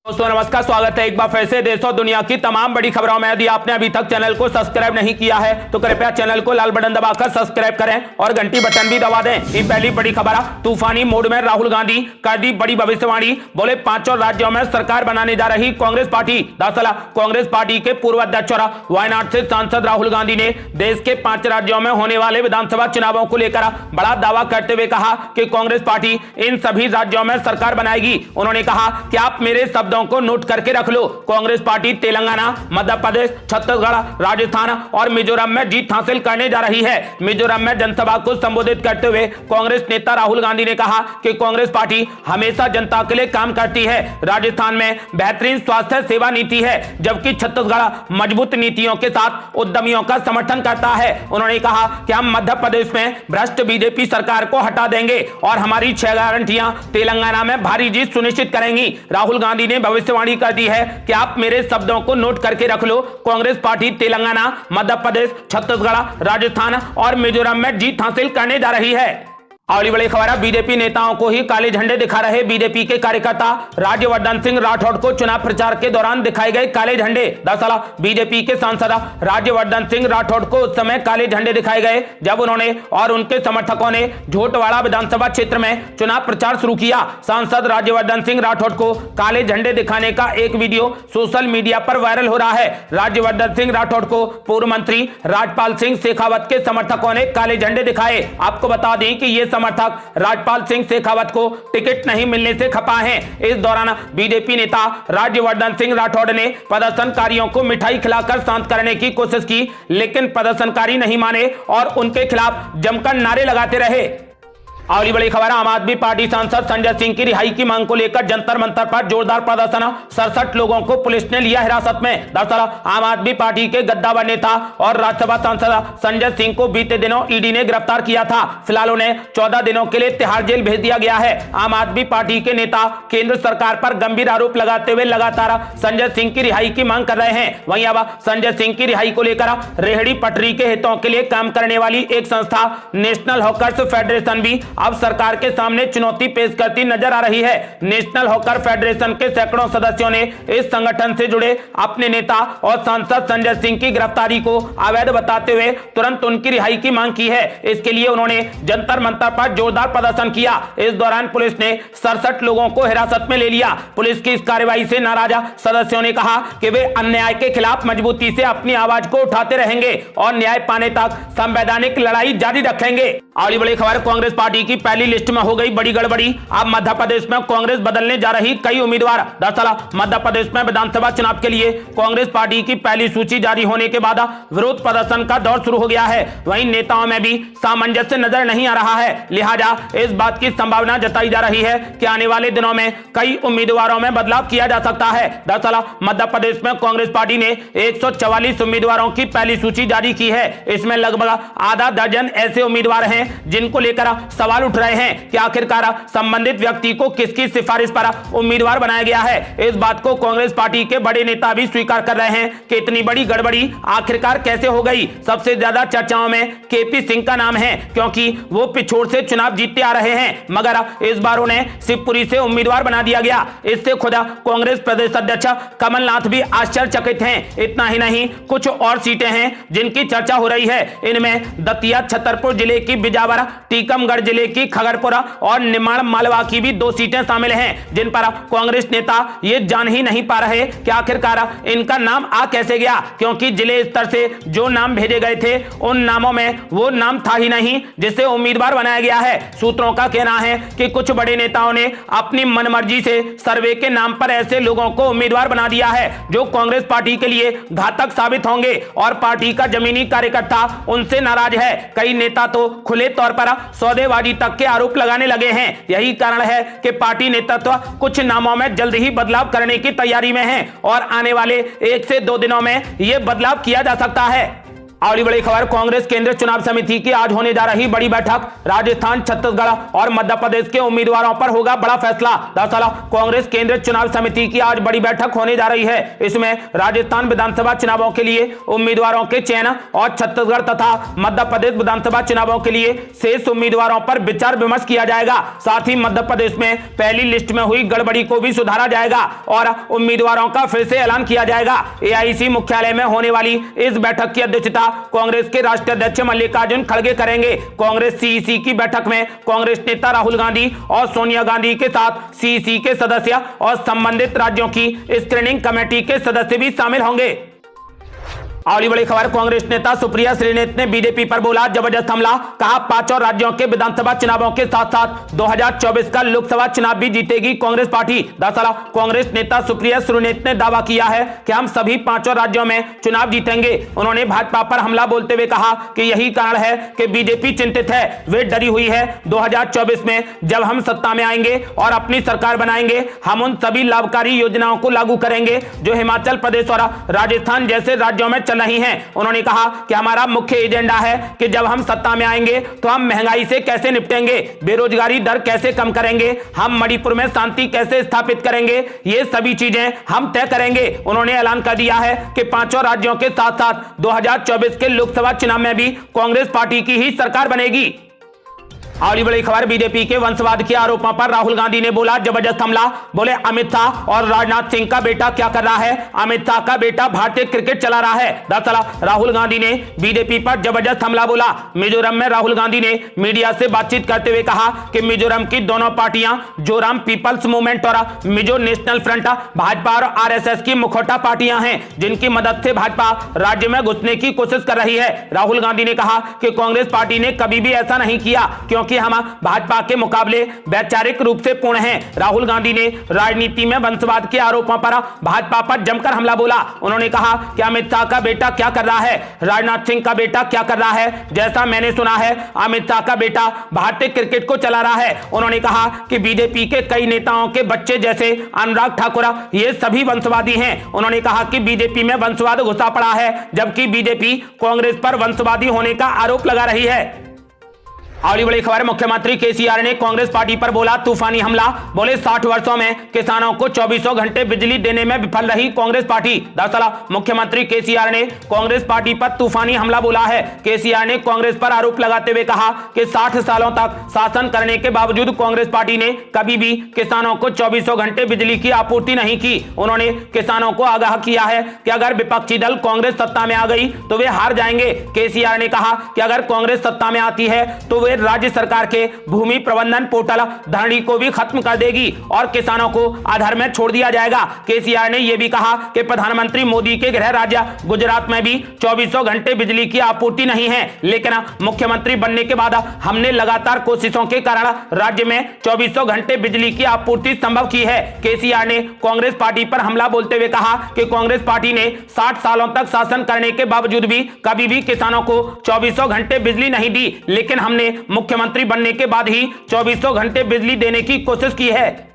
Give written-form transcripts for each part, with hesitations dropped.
दोस्तों नमस्कार, स्वागत है एक बार फिर से देश और दुनिया की तमाम बड़ी खबरों में। यदि आपने अभी तक चैनल को सब्सक्राइब नहीं किया है तो कृपया चैनल को लाल बटन दबाकर सब्सक्राइब करें और घंटी बटन भी दबा दें। ये पहली बड़ी खबर है, तूफानी मूड में राहुल गांधी कर दी बड़ी भविष्यवाणी, बोले 5 और राज्यों में सरकार बनाने जा रही कांग्रेस पार्टी। दरअसल कांग्रेस पार्टी के पूर्व अध्यक्ष और वायनाड से सांसद राहुल गांधी ने देश के 5 राज्यों में होने वाले विधानसभा चुनावों को लेकर बड़ा दावा करते हुए कहा कि कांग्रेस पार्टी इन सभी राज्यों में सरकार बनाएगी। उन्होंने कहा कि आप मेरे शब्दों को नोट करके रख लो, कांग्रेस पार्टी तेलंगाना, मध्य प्रदेश, छत्तीसगढ़, राजस्थान और मिजोरम में जीत हासिल करने जा रही है। मिजोरम में जनसभा को संबोधित करते हुए कांग्रेस नेता राहुल गांधी ने कहा कि कांग्रेस पार्टी हमेशा जनता के लिए काम करती है। राजस्थान में बेहतरीन स्वास्थ्य सेवा नीति है, जबकि छत्तीसगढ़ मजबूत नीतियों के साथ उद्यमियों का समर्थन करता है। उन्होंने कहा कि हम मध्य प्रदेश में भ्रष्ट बीजेपी सरकार को हटा देंगे और हमारी 6 गारंटियां तेलंगाना में भारी जीत सुनिश्चित करेंगी। राहुल गांधी ने भविष्यवाणी कर दी है कि आप मेरे शब्दों को नोट करके रख लो, कांग्रेस पार्टी तेलंगाना, मध्य प्रदेश, छत्तीसगढ़, राजस्थान और मिजोरम में जीत हासिल करने जा रही है। अगली बड़ी खबर है, बीजेपी नेताओं को ही काले झंडे दिखा रहे बीजेपी के कार्यकर्ता। राज्यवर्धन सिंह राठौड़ को चुनाव प्रचार के दौरान दिखाए गए काले झंडे। दरअसल बीजेपी के सांसद राज्यवर्धन सिंह राठौड़ को उस समय काले झंडे दिखाए गए जब उन्होंने और उनके समर्थकों ने झोटवाड़ा विधानसभा क्षेत्र में चुनाव प्रचार शुरू किया। सांसद राज्यवर्धन सिंह राठौड़ को काले झंडे दिखाने का एक वीडियो सोशल मीडिया पर वायरल हो रहा है। राज्यवर्धन सिंह राठौड़ को पूर्व मंत्री राजपाल सिंह शेखावत के समर्थकों ने काले झंडे दिखाए। आपको बता दें कि ये समर्थक राजपाल सिंह शेखावत को टिकट नहीं मिलने से खपा हैं। इस दौरान बीजेपी नेता राज्यवर्धन सिंह राठौड़ ने प्रदर्शनकारियों को मिठाई खिलाकर शांत करने की कोशिश की, लेकिन प्रदर्शनकारी नहीं माने और उनके खिलाफ जमकर नारे लगाते रहे। अगली बड़ी खबर, आम आदमी पार्टी सांसद संजय सिंह की रिहाई की मांग को लेकर जंतर मंतर पर जोरदार प्रदर्शन। 67 लोगों को पुलिस ने लिया हिरासत में। दरअसल आम आदमी पार्टी के गद्दावर नेता और राज्यसभा सांसद संजय सिंह को बीते दिनों ईडी ने गिरफ्तार किया था। फिलहाल उन्हें 14 दिनों के लिए तिहाड़ जेल भेज दिया गया है। आम आदमी पार्टी के नेता केंद्र सरकार पर गंभीर आरोप लगाते हुए लगातार संजय सिंह की रिहाई की मांग कर रहे हैं। वहीं अब संजय सिंह की रिहाई को लेकर रेहड़ी पटरी के हितों के लिए काम करने वाली एक संस्था नेशनल हॉकर्स फेडरेशन भी अब सरकार के सामने चुनौती पेश करती नजर आ रही है। नेशनल हॉकर फेडरेशन के सैकड़ों सदस्यों ने इस संगठन से जुड़े अपने नेता और सांसद संजय सिंह की गिरफ्तारी को अवैध बताते हुए तुरंत उनकी रिहाई की मांग की है। इसके लिए उन्होंने जंतर मंतर पर जोरदार प्रदर्शन किया। इस दौरान पुलिस ने 67 लोगों को हिरासत में ले लिया। पुलिस की इस कार्रवाई से नाराज सदस्यों ने कहा कि वे अन्याय के खिलाफ मजबूती से अपनी आवाज को उठाते रहेंगे और न्याय पाने तक संवैधानिक लड़ाई जारी रखेंगे। अगली बड़ी खबर, कांग्रेस पार्टी की पहली लिस्ट में हो गई बड़ी गड़बड़ी। अब मध्य प्रदेश में कांग्रेस बदलने जा रही कई उम्मीदवार। दरअसल मध्य प्रदेश में विधानसभा चुनाव के लिए कांग्रेस पार्टी की पहली सूची जारी होने के बाद विरोध प्रदर्शन का दौर शुरू हो गया है। वहीं नेताओं में भी सामंजस्य नजर नहीं आ रहा है। लिहाजा इस बात की संभावना जताई जा रही है कि आने वाले दिनों में कई उम्मीदवारों में बदलाव किया जा सकता है। दरअसल मध्य प्रदेश में कांग्रेस पार्टी ने 144 उम्मीदवारों की पहली सूची जारी की है। इसमें लगभग आधा दर्जन ऐसे उम्मीदवार हैं जिनको लेकर सवाल उठ रहे हैं कि आखिरकार संबंधित व्यक्ति को किसकी सिफारिश पर उम्मीदवार बनाया गया है। इस बात को कांग्रेस पार्टी के बड़े नेता भी स्वीकार कर रहे हैं कि इतनी बड़ी गड़बड़ी आखिरकार कैसे हो गई। सबसे ज्यादा चर्चाओं में केपी सिंह का नाम है, क्योंकि वो पिछोड़ से चुनाव जीतते आ रहे हैं, मगर इस बार उन्हें शिवपुरी से उम्मीदवार बना दिया गया। इससे खुदा कांग्रेस प्रदेश अध्यक्ष कमलनाथ भी आश्चर्यचकित हैं। इतना ही नहीं, कुछ और सीटें हैं जिनकी चर्चा हो रही है। इनमें दतिया छतरपुर जिले की बिजावर, टीकमगढ़ जिले की खगड़पुरा और निमाड़ मालवा की भी 2 सीटें शामिल हैं, जिन पर कांग्रेस नेता ये जान ही नहीं पा रहे कि आखिरकार इनका नाम आ कैसे गया, क्योंकि जिले स्तर से जो नाम भेजे गए थे उन नामों में वो नाम था ही नहीं जिसे उम्मीदवार बनाया गया है। सूत्रों का कहना है कि कुछ बड़े नेताओं ने अपनी मनमर्जी से सर्वे के नाम पर ऐसे लोगों को उम्मीदवार बना दिया है जो कांग्रेस पार्टी के लिए घातक साबित होंगे और पार्टी का जमीनी कार्यकर्ता उनसे नाराज है। कई नेता तो खुले तौर पर सौदेबाजी तक के आरोप लगाने लगे हैं। यही कारण है कि पार्टी नेतृत्व कुछ नामों में जल्द ही बदलाव करने की तैयारी में है और आने वाले 1 से 2 दिनों में यह बदलाव किया जा सकता है। अगली बड़ी खबर, कांग्रेस केंद्रीय चुनाव समिति की आज होने जा रही बड़ी बैठक। राजस्थान, छत्तीसगढ़ और मध्य प्रदेश के उम्मीदवारों पर होगा बड़ा फैसला। दरअसल कांग्रेस केंद्रीय चुनाव समिति की आज बड़ी बैठक होने जा रही है। इसमें राजस्थान विधानसभा चुनावों के लिए उम्मीदवारों के चयन और छत्तीसगढ़ तथा मध्य प्रदेश विधानसभा चुनावों के लिए शेष उम्मीदवारों पर विचार विमर्श किया जाएगा। साथ ही मध्य प्रदेश में पहली लिस्ट में हुई गड़बड़ी को भी सुधारा जाएगा और उम्मीदवारों का फिर से ऐलान किया जाएगा। एआईसी मुख्यालय में होने वाली इस बैठक की अध्यक्षता कांग्रेस के राष्ट्रीय अध्यक्ष मल्लिकार्जुन खड़गे करेंगे। कांग्रेस सीईसी की बैठक में कांग्रेस नेता राहुल गांधी और सोनिया गांधी के साथ सीईसी के सदस्य और संबंधित राज्यों की स्क्रीनिंग कमेटी के सदस्य भी शामिल होंगे। अगली बड़ी खबर, कांग्रेस नेता सुप्रिया श्रीनेत ने बीजेपी पर बोला जबरदस्त हमला। कहा 5 और राज्यों के विधानसभा चुनावों के साथ साथ 2024 का लोकसभा चुनाव भी जीतेगी कांग्रेस पार्टी। दरअसल कांग्रेस नेता सुप्रिया श्रीनेत ने दावा किया है कि हम सभी 5 राज्यों में चुनाव जीतेंगे। उन्होंने भाजपा पर हमला बोलते हुए कहा कि यही कारण है कि बीजेपी चिंतित है, वे डरी हुई है। 2024 में जब हम सत्ता में आएंगे और अपनी सरकार बनाएंगे, हम उन सभी लाभकारी योजनाओं को लागू करेंगे जो हिमाचल प्रदेश और राजस्थान जैसे राज्यों में नहीं है। उन्होंने कहा कि हमारा मुख्य एजेंडा है कि जब हम सत्ता में आएंगे तो हम महंगाई से कैसे निपटेंगे, बेरोजगारी दर कैसे कम करेंगे, हम मणिपुर में शांति कैसे स्थापित करेंगे, ये सभी चीजें हम तय करेंगे। उन्होंने ऐलान कर दिया है कि 5 राज्यों के साथ साथ 2024 के लोकसभा चुनाव में भी कांग्रेस पार्टी की ही सरकार बनेगी। अगली बड़ी खबर, बीजेपी के वंशवाद के आरोपों पर राहुल गांधी ने बोला जबरदस्त हमला। बोले अमित शाह और राजनाथ सिंह का बेटा क्या कर रहा है? अमित शाह का बेटा भारतीय क्रिकेट चला रहा है। दरअसल राहुल गांधी ने बीजेपी पर जबरदस्त हमला बोला। मिजोरम में राहुल गांधी ने मीडिया से बातचीत करते हुए कहा कि मिजोरम की दोनों पार्टियां जोराम पीपल्स मूवमेंट और मिजो नेशनल फ्रंट भाजपा और आरएसएस की मुखौटा पार्टियां हैं, जिनकी मदद से भाजपा राज्य में घुसने की कोशिश कर रही है। राहुल गांधी ने कहा कि कांग्रेस पार्टी ने कभी भी ऐसा नहीं किया क्योंकि हम भाजपा के मुकाबले वैचारिक रूप से पूर्ण हैं। राहुल गांधी ने राजनीति में वंशवाद के आरोपों पर भाजपा पर जमकर हमला बोला। उन्होंने कहा कि अमित शाह का बेटा क्या कर रहा है, राजनाथ सिंह का बेटा क्या कर रहा है? जैसा मैंने सुना है अमित शाह का बेटा भारतीय क्रिकेट को चला रहा है। उन्होंने कहा कि बीजेपी के कई नेताओं के बच्चे जैसे अनुराग ठाकुर ये सभी वंशवादी हैं। उन्होंने कहा कि बीजेपी में वंशवाद घुसा पड़ा है, जबकि बीजेपी कांग्रेस पर वंशवादी होने का आरोप लगा रही है। अगली बड़ी खबर, मुख्यमंत्री केसीआर ने कांग्रेस पार्टी पर बोला तूफानी हमला। बोले 60 वर्षों में किसानों को 24 घंटे बिजली देने में विफल रही कांग्रेस पार्टी। दरअसल मुख्यमंत्री केसीआर ने कांग्रेस पार्टी पर तूफानी हमला बोला है। केसीआर ने कांग्रेस पर आरोप लगाते हुए कहा कि 60 सालों तक शासन करने के बावजूद कांग्रेस पार्टी ने कभी भी किसानों को 24 घंटे बिजली की आपूर्ति नहीं की। उन्होंने किसानों को आगाह किया है कि अगर विपक्षी दल कांग्रेस सत्ता में आ गई तो वे हार जाएंगे। केसीआर ने कहा कि अगर कांग्रेस सत्ता में आती है तो राज्य सरकार के भूमि प्रबंधन पोर्टल धरणी को भी खत्म कर देगी और किसानों को आधार में छोड़ दिया जाएगा। केसीआर ने यह भी कहा कि प्रधानमंत्री मोदी के गृह राज्य गुजरात में भी 24 घंटे बिजली की आपूर्ति नहीं है, लेकिन मुख्यमंत्री बनने के बाद हमने लगातार कोशिशों के कारण राज्य में 24 घंटे बिजली की आपूर्ति संभव की है। केसीआर ने कांग्रेस पार्टी पर हमला बोलते हुए कहा कि कांग्रेस पार्टी ने 60 सालों तक शासन करने के बावजूद भी कभी भी किसानों को 24 घंटे बिजली नहीं दी, लेकिन हमने मुख्यमंत्री बनने के बाद ही 24 घंटे बिजली देने की कोशिश की है।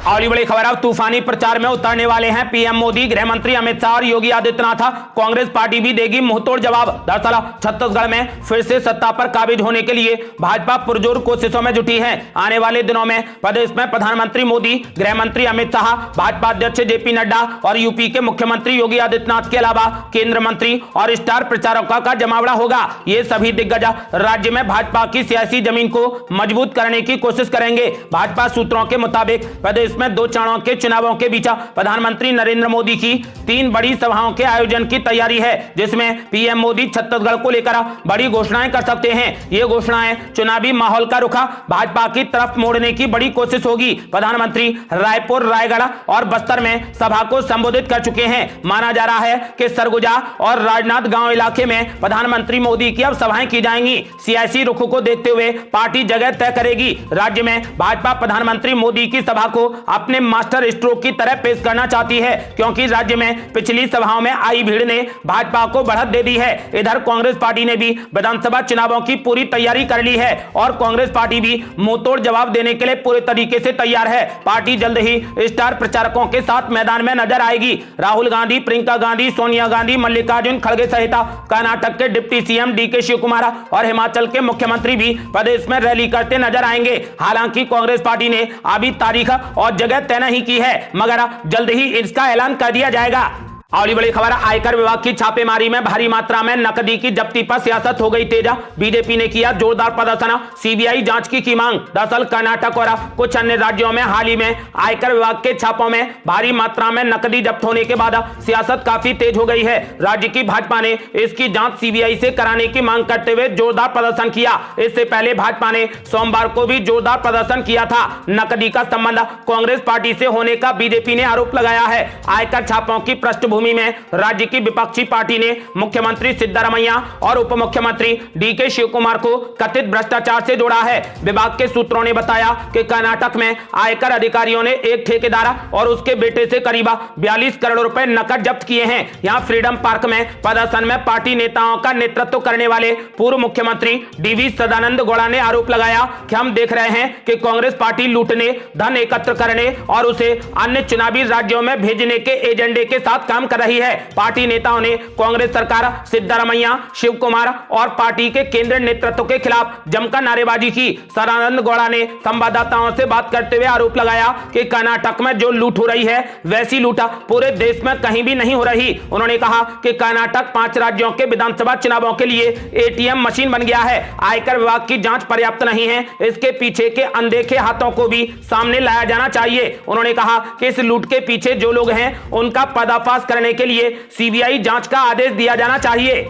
अगली बड़ी खबर, अब तूफानी प्रचार में उतरने वाले हैं पीएम मोदी, गृह मंत्री अमित शाह और योगी आदित्यनाथ। कांग्रेस पार्टी भी देगी मुंहतोड़ जवाब। दरअसल छत्तीसगढ़ में फिर से सत्ता पर काबिज होने के लिए भाजपा पुरजोर कोशिशों में जुटी है। आने वाले दिनों में प्रदेश में प्रधानमंत्री मोदी, गृह मंत्री अमित शाह, भाजपा अध्यक्ष जेपी नड्डा और यूपी के मुख्यमंत्री योगी आदित्यनाथ के अलावा केंद्र मंत्री और स्टार प्रचारकों का जमावड़ा होगा। ये सभी दिग्गज राज्य में भाजपा की सियासी जमीन को मजबूत करने की कोशिश करेंगे। भाजपा सूत्रों के मुताबिक प्रदेश में 2 चरणों के चुनावों के बीच प्रधानमंत्री नरेंद्र मोदी की 3 बड़ी सभाओं के आयोजन की तैयारी है, जिसमें पीएम मोदी छत्तीसगढ़ को लेकर बड़ी घोषणाएं कर सकते हैं। ये घोषणाएं चुनावी माहौल का रुख भाजपा की तरफ मोड़ने की बड़ी कोशिश होगी। प्रधानमंत्री रायपुर, रायगढ़ और बस्तर में सभा को संबोधित कर चुके हैं। माना जा रहा है कि सरगुजा और राजनांद गांव इलाके में प्रधानमंत्री मोदी की अब सभाएं की जाएंगी। सियासी रुख को देखते हुए पार्टी जगह तय करेगी। राज्य में भाजपा प्रधानमंत्री मोदी की सभा को अपने मास्टर स्ट्रोक की तरह पेश करना चाहती है, क्योंकि राज्य में पिछली सभाओं में आई भीड़ ने भाजपा को बढ़त दे दी है। इधर कांग्रेस पार्टी ने भी विधानसभा चुनावों की पूरी तैयारी कर ली है और कांग्रेस पार्टी भी मुंहतोड़ जवाब देने के लिए पूरे तरीके से तैयार है। पार्टी जल्द ही स्टार प्रचारकों के साथ मैदान में नजर आएगी। राहुल गांधी, प्रियंका गांधी, सोनिया गांधी, मल्लिकार्जुन खड़गे सहित कर्नाटक के डिप्टी सीएम डीके शिव कुमार और हिमाचल के मुख्यमंत्री भी प्रदेश में रैली करते नजर आएंगे। हालांकि कांग्रेस पार्टी ने अभी तारीख और जगह तय नहीं की है, मगर जल्द ही इसका ऐलान कर दिया जाएगा। अगली बड़ी खबर, आयकर विभाग की छापेमारी में भारी मात्रा में नकदी की जब्ती पर सियासत हो गई तेज। बीजेपी ने किया जोरदार प्रदर्शन, सीबीआई जांच की मांग। दरअसल कर्नाटक और कुछ अन्य राज्यों में हाल ही में आयकर विभाग के छापों में भारी मात्रा में नकदी जब्त होने के बाद सियासत काफी तेज हो गई है। राज्य की भाजपा ने इसकी जांच सीबीआई से कराने की मांग करते हुए जोरदार प्रदर्शन किया। इससे पहले भाजपा ने सोमवार को भी जोरदार प्रदर्शन किया था। नकदी का संबंध कांग्रेस पार्टी से होने का बीजेपी ने आरोप लगाया है। आयकर छापों की पृष्ठभूमि में राज्य की विपक्षी पार्टी ने मुख्यमंत्री सिद्धरामैया और उप मुख्यमंत्री डीके शिव कुमार को कथित भ्रष्टाचार से जोड़ा है। विभाग के सूत्रों ने बताया कि कर्नाटक में आयकर अधिकारियों ने एक ठेकेदार और उसके बेटे से करीब 42 करोड़ रुपए नकद जब्त किए हैं। यहां फ्रीडम पार्क में प्रदर्शन में पार्टी नेताओं का नेतृत्व करने वाले पूर्व मुख्यमंत्री डीवी सदानंद गौड़ा ने आरोप लगाया कि हम देख रहे हैं कि कांग्रेस पार्टी लूटने, धन एकत्र करने और उसे अन्य चुनावी राज्यों में भेजने के एजेंडे के साथ काम कर रही है। पार्टी नेताओं ने कांग्रेस सरकार, सिद्धरामैया, शिव कुमार और पार्टी के केंद्रीय नेतृत्व के खिलाफ जमकर नारेबाजी की। सदानंद गौड़ा ने संवाददाताओं से बात करते हुए आरोप लगाया कि कर्नाटक में जो लूट हो रही है वैसी लूट पूरे देश में कहीं भी नहीं हो रही। उन्होंने कहा कि कर्नाटक 5 राज्यों के विधानसभा चुनावों के लिए एटीएम मशीन बन गया है। आयकर विभाग की जांच पर्याप्त नहीं है, इसके पीछे के अनदेखे हाथों को भी सामने लाया जाना चाहिए। उन्होंने कहा कि इस लूट के पीछे जो लोग हैं उनका पर्दाफाश करने के लिए सीबीआई जांच का आदेश दिया जाना चाहिए।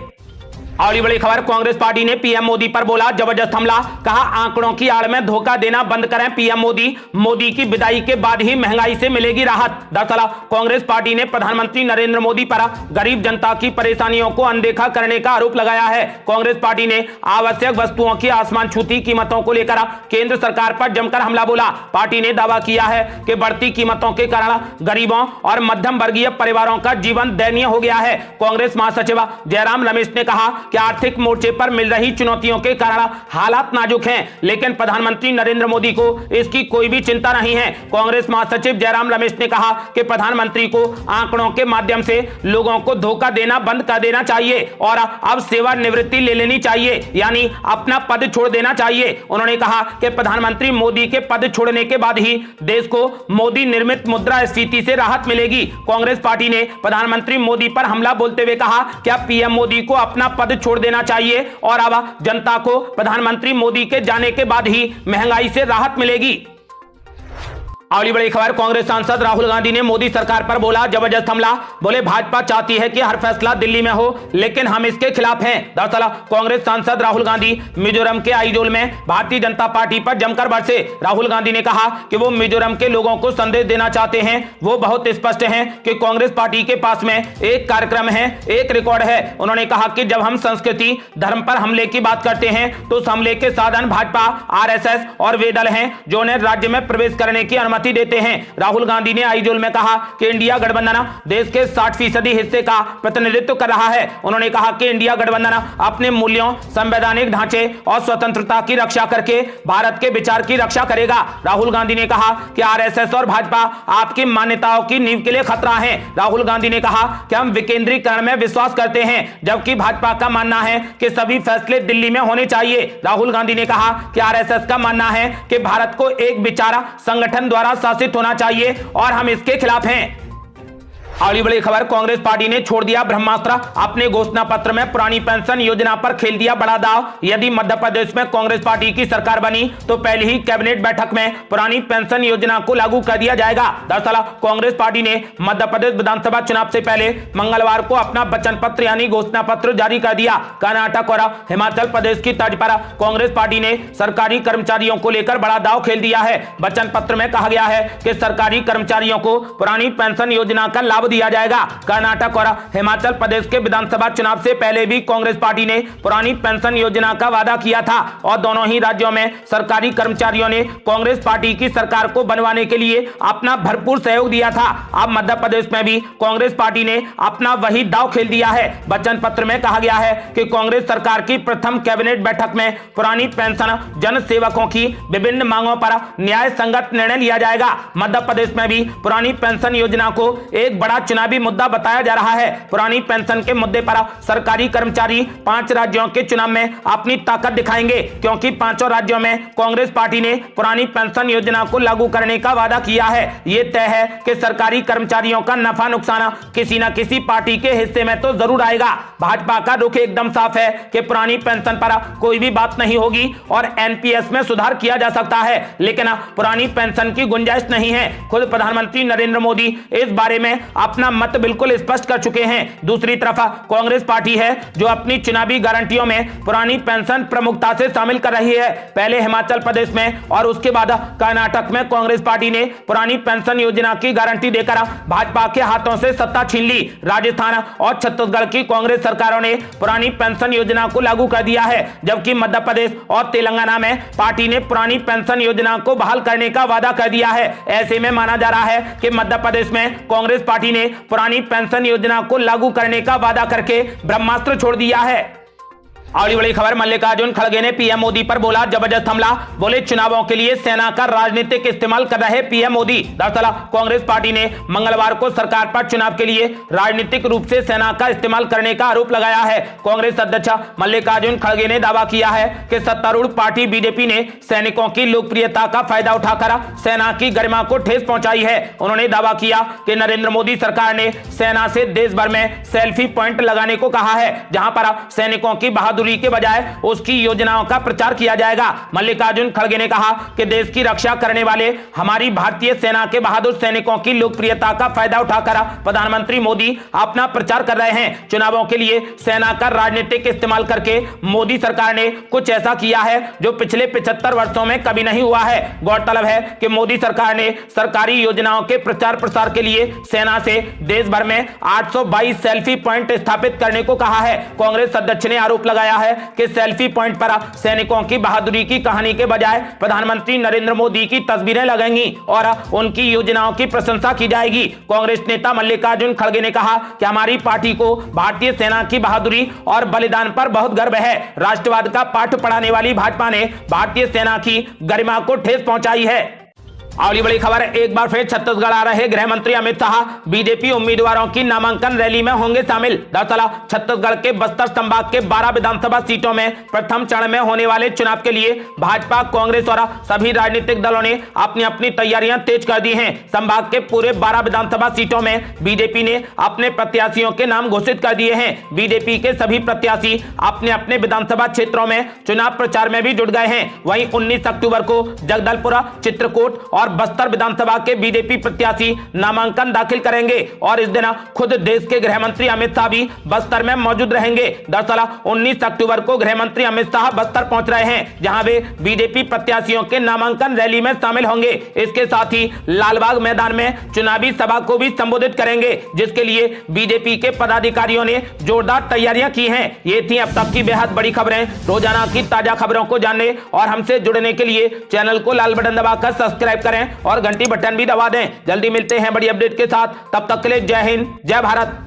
अगली बड़ी खबर, कांग्रेस पार्टी ने पीएम मोदी पर बोला जबरदस्त हमला। कहा आंकड़ों की आड़ में धोखा देना बंद करें पीएम मोदी की विदाई के बाद ही महंगाई से मिलेगी राहत। दरअसल कांग्रेस पार्टी ने प्रधानमंत्री नरेंद्र मोदी पर गरीब जनता की परेशानियों को अनदेखा करने का आरोप लगाया है। कांग्रेस पार्टी ने आवश्यक वस्तुओं की आसमान छूती कीमतों को लेकर केंद्र सरकार पर जमकर हमला बोला। पार्टी ने दावा किया है कि बढ़ती कीमतों के कारण गरीबों और मध्यम वर्गीय परिवारों का जीवन दयनीय हो गया है। कांग्रेस महासचिव जयराम रमेश ने कहा कि आर्थिक मोर्चे पर मिल रही चुनौतियों के कारण हालात नाजुक हैं, लेकिन प्रधानमंत्री नरेंद्र मोदी को इसकी कोई भी चिंता नहीं है। कांग्रेस महासचिव जयराम रमेश ने कहा कि प्रधानमंत्री को आंकड़ों के माध्यम से लोगों को धोखा देना बंद कर देना चाहिए और अब सेवानिवृत्ति ले लेनी चाहिए, यानी अपना पद छोड़ देना चाहिए। उन्होंने कहा कि प्रधानमंत्री मोदी के पद छोड़ने के बाद ही देश को मोदी निर्मित मुद्रास्फीति से राहत मिलेगी। कांग्रेस पार्टी ने प्रधानमंत्री मोदी पर हमला बोलते हुए कहा क्या पीएम मोदी को अपना पद छोड़ देना चाहिए और अब जनता को प्रधानमंत्री मोदी के जाने के बाद ही महंगाई से राहत मिलेगी। अगली बड़ी खबर, कांग्रेस सांसद राहुल गांधी ने मोदी सरकार पर बोला जबरदस्त हमला। बोले भाजपा चाहती है कि हर फैसला दिल्ली में हो, लेकिन हम इसके खिलाफ हैं। दरअसल कांग्रेस सांसद राहुल गांधी मिजोरम के आइजोल में भारतीय जनता पार्टी पर जमकर बरसे। राहुल गांधी ने कहा कि वो मिजोरम के लोगों को संदेश देना चाहते हैं। वो बहुत स्पष्ट हैं कि कांग्रेस पार्टी के पास में एक कार्यक्रम है, एक रिकॉर्ड है। उन्होंने कहा कि जब हम संस्कृति धर्म पर हमले की बात करते हैं तो उस हमले के साधन भाजपा, आरएसएस और वे दल हैं जो उन्हें राज्य में प्रवेश करने की अनुमति देते हैं। राहुल गांधी ने आइजोल में कहा कि इंडिया गठबंधन देश के 60% हिस्से का प्रतिनिधित्व कर रहा है। उन्होंने कहा कि इंडिया गठबंधन अपने मूल्यों, संवैधानिक ढांचे और स्वतंत्रता की रक्षा करके भारत के विचार की रक्षा करेगा। राहुल गांधी ने कहा कि आरएसएस और भाजपा आपकी मान्यताओं की नींव के लिए खतरा है। राहुल गांधी ने कहा कि हम विकेंद्रीकरण में विश्वास करते हैं, जबकि भाजपा का मानना है कि सभी फैसले दिल्ली में होने चाहिए। राहुल गांधी ने कहा कि आरएसएस का मानना है कि भारत को एक विचार संगठन द्वारा शासित होना चाहिए और हम इसके खिलाफ हैं। अगली बड़ी खबर, कांग्रेस पार्टी ने छोड़ दिया ब्रह्मास्त्र। अपने घोषणा पत्र में पुरानी पेंशन योजना पर खेल दिया बड़ा दाव। यदि मध्य प्रदेश में कांग्रेस पार्टी की सरकार बनी तो पहली ही कैबिनेट बैठक में पुरानी पेंशन योजना को लागू कर दिया जाएगा। दरअसल कांग्रेस पार्टी ने मध्य प्रदेश विधानसभा चुनाव से पहले मंगलवार को अपना वचन पत्र यानी घोषणा पत्र जारी कर दिया। कर्नाटक और हिमाचल प्रदेश की तर्ज पर कांग्रेस पार्टी ने सरकारी कर्मचारियों को लेकर बड़ा दाव खेल दिया है। वचन पत्र में कहा गया है कि सरकारी कर्मचारियों को पुरानी पेंशन योजना का लाभ दिया जाएगा। कर्नाटक और हिमाचल प्रदेश के विधानसभा चुनाव से पहले भी कांग्रेस पार्टी ने पुरानी पेंशन योजना का वादा किया था और दोनों ही राज्यों में सरकारी कर्मचारियों ने कांग्रेस पार्टी की सरकार को बनवाने के लिए अपना भरपूर सहयोग दिया था। अब मध्य प्रदेश में भी कांग्रेस पार्टी ने अपना वही दांव खेल दिया है। वचन पत्र में कहा गया है कि कांग्रेस सरकार की प्रथम कैबिनेट बैठक में पुरानी पेंशन जन सेवकों की विभिन्न मांगों पर न्याय संगत निर्णय लिया जाएगा। मध्य प्रदेश में भी पुरानी पेंशन योजना को एक बड़ा चुनावी मुद्दा बताया जा रहा है। पुरानी पेंशन के मुद्दे पर सरकारी कर्मचारी 5 राज्यों के चुनाव में अपनी ताकत दिखाएंगे, क्योंकि 5 राज्यों में कांग्रेस पार्टी ने पुरानी पेंशन योजना को लागू करने का वादा किया है। यह तय है कि सरकारी कर्मचारियों का नफा नुकसान किसी न किसी पार्टी के हिस्से में तो जरूर आएगा। भाजपा का रुख एकदम साफ है कि पुरानी पेंशन पर कोई भी बात नहीं होगी और एनपीएस में सुधार किया जा सकता है, लेकिन पुरानी पेंशन की गुंजाइश नहीं है। खुद प्रधानमंत्री नरेंद्र मोदी इस बारे में अपना मत बिल्कुल स्पष्ट कर चुके हैं। दूसरी तरफ कांग्रेस पार्टी है जो अपनी चुनावी गारंटियों में पुरानी पेंशन प्रमुखता से शामिल कर रही है। पहले हिमाचल प्रदेश में और उसके बाद कर्नाटक में कांग्रेस पार्टी ने पुरानी पेंशन योजना की गारंटी देकर भाजपा के हाथों से सत्ता छीन ली। राजस्थान और छत्तीसगढ़ की कांग्रेस सरकारों ने पुरानी पेंशन योजना को लागू कर दिया है, जबकि मध्य प्रदेश और तेलंगाना में पार्टी ने पुरानी पेंशन योजना को बहाल करने का वादा कर दिया है। ऐसे में माना जा रहा है कि मध्य प्रदेश में कांग्रेस पार्टी ने पुरानी पेंशन योजना को लागू करने का वादा करके ब्रह्मास्त्र छोड़ दिया है। अगली बड़ी खबर, मल्लिकार्जुन खड़गे ने पीएम मोदी पर बोला जबरदस्त हमला। बोले चुनावों के लिए सेना का राजनीतिक इस्तेमाल कर रहे पीएम मोदी। दरअसल कांग्रेस पार्टी ने मंगलवार को सरकार पर चुनाव के लिए राजनीतिक रूप से सेना का इस्तेमाल करने का आरोप लगाया है। कांग्रेस अध्यक्ष मल्लिकार्जुन खड़गे ने दावा किया है कि सत्तारूढ़ पार्टी बीजेपी ने सैनिकों की लोकप्रियता का फायदा उठाकर सेना की गरिमा को ठेस पहुंचाई है। उन्होंने दावा किया कि नरेंद्र मोदी सरकार ने सेना से देश भर में सेल्फी पॉइंट लगाने को कहा है, जहां पर सैनिकों की बहादुरी के बजाय उसकी योजनाओं का प्रचार किया जाएगा। मल्लिकार्जुन खड़गे ने कहा कि देश की रक्षा करने वाले हमारी भारतीय सेना के बहादुर सैनिकों की लोकप्रियता का फायदा उठाकर प्रधानमंत्री मोदी अपना प्रचार कर रहे हैं। चुनावों के लिए सेना का राजनीतिक इस्तेमाल करके मोदी सरकार ने कुछ ऐसा किया है जो पिछले 75 वर्षों में कभी नहीं हुआ है। गौरतलब है कि मोदी सरकार ने सरकारी योजनाओं के प्रचार प्रसार के लिए सेना से देश भर में 822 सेल्फी पॉइंट स्थापित करने को कहा है। कांग्रेस अध्यक्ष ने आरोप लगाया है कि सेल्फी पॉइंट पर सैनिकों की बहादुरी की कहानी के बजाय प्रधानमंत्री नरेंद्र मोदी की तस्वीरें लगेंगी और उनकी योजनाओं की प्रशंसा की जाएगी। कांग्रेस नेता मल्लिकार्जुन खड़गे ने कहा कि हमारी पार्टी को भारतीय सेना की बहादुरी और बलिदान पर बहुत गर्व है। राष्ट्रवाद का पाठ पढ़ाने वाली भाजपा ने भारतीय सेना की गरिमा को ठेस पहुंचाई है। अगली बड़ी खबर, एक बार फिर छत्तीसगढ़ आ रहे गृह मंत्री अमित शाह बीजेपी उम्मीदवारों की नामांकन रैली में होंगे शामिल। दरअसल छत्तीसगढ़ के बस्तर संभाग के 12 विधानसभा सीटों में प्रथम चरण में होने वाले चुनाव के लिए भाजपा, कांग्रेस और सभी राजनीतिक दलों ने अपनी अपनी तैयारियां तेज कर दी हैं। संभाग के पूरे 12 विधानसभा सीटों में बीजेपी ने अपने प्रत्याशियों के नाम घोषित कर दिए हैं। बीजेपी के सभी प्रत्याशी अपने अपने विधानसभा क्षेत्रों में चुनाव प्रचार में भी जुट गए हैं। वहीं 19 अक्टूबर को जगदलपुर, चित्रकूट और बस्तर विधानसभा के बीजेपी प्रत्याशी नामांकन दाखिल करेंगे और इस दिन खुद देश के गृह मंत्री अमित शाह भी बस्तर में मौजूद रहेंगे। दरअसल 19 अक्टूबर को गृह मंत्री अमित शाह बस्तर पहुंच रहे हैं, जहां वे बीजेपी प्रत्याशियों के नामांकन रैली में शामिल होंगे। इसके साथ ही लालबाग मैदान में चुनावी सभा को भी संबोधित करेंगे, जिसके लिए बीजेपी के पदाधिकारियों ने जोरदार तैयारियां की हैं। ये थी अब तक की बेहद बड़ी खबरें। रोजाना की ताजा खबरों को जानने और हमसे जुड़ने के लिए चैनल को लाल बटन दबाकर सब्सक्राइब करें और घंटी बटन भी दबा दें। जल्दी मिलते हैं बड़ी अपडेट के साथ, तब तक के लिए जय हिंद, जय भारत।